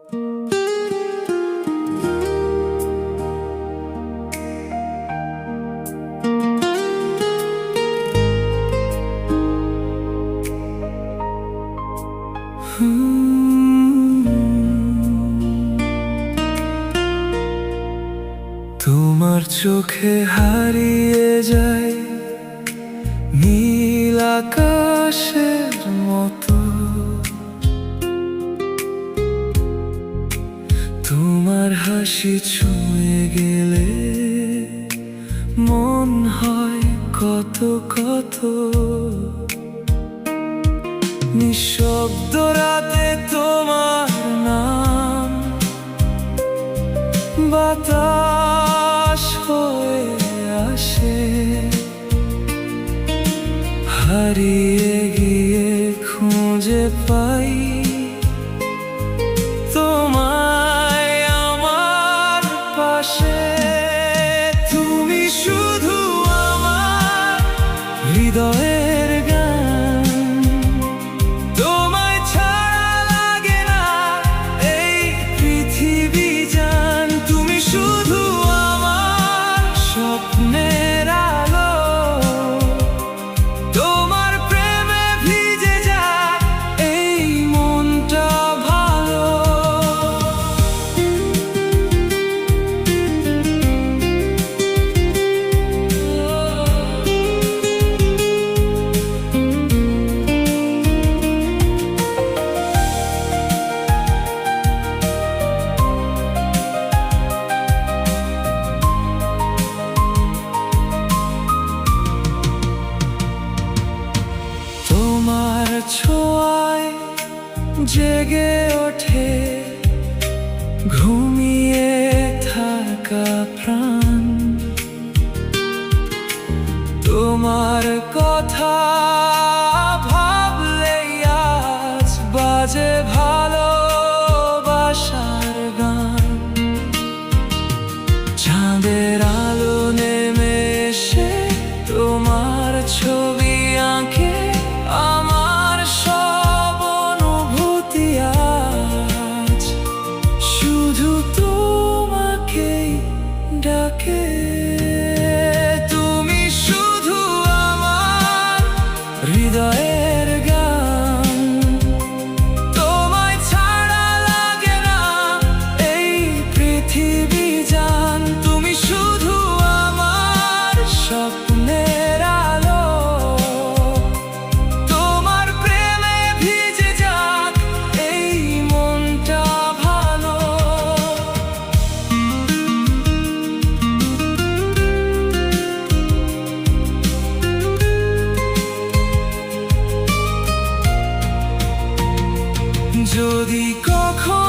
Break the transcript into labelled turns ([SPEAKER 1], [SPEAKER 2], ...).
[SPEAKER 1] তোমার চোখে হারিয়ে যায় নীল আকাশের মতো, তোমার হাসি ছুঁয়ে গেলে মন হয় কত কত। নিঃশব্দ রাতে তোমার নাম বাতাস হয়ে আসে, হারিয়ে গিয়ে খুঁজে পাই তোমায় আমার পাশে। তুমি শুধু আমার হৃদয়ের গান, তোমায় ছাড়া লাগে না এই পৃথিবী জান। তুমি শুধু আমার স্বপ্নের আলো, তোমার প্রেমে ভিজে যায় এই মনটা ভালো। তোমার ছোঁয়ায় জেগে ওঠে ঘুমিয়ে থাকা প্রাণ, তোমার কথা ভাবলেই আজ বাজে ভালোবাসার গান। চাঁদের আলো নেমে এসে তোমার ছবি আঁকে আমার সব অনুভূতি আজ শুধু তোমাকেই ডাকে। তুমি শুধু আমার হৃদয়ের গান, তোমায় ছাড়া লাগে না এই পৃথিবী জান। তুমি শুধু আমার স্বপ্নের আলো, তোমার প্রেমে ভিজে যাক এই মনটা ভালো। যদি কখনো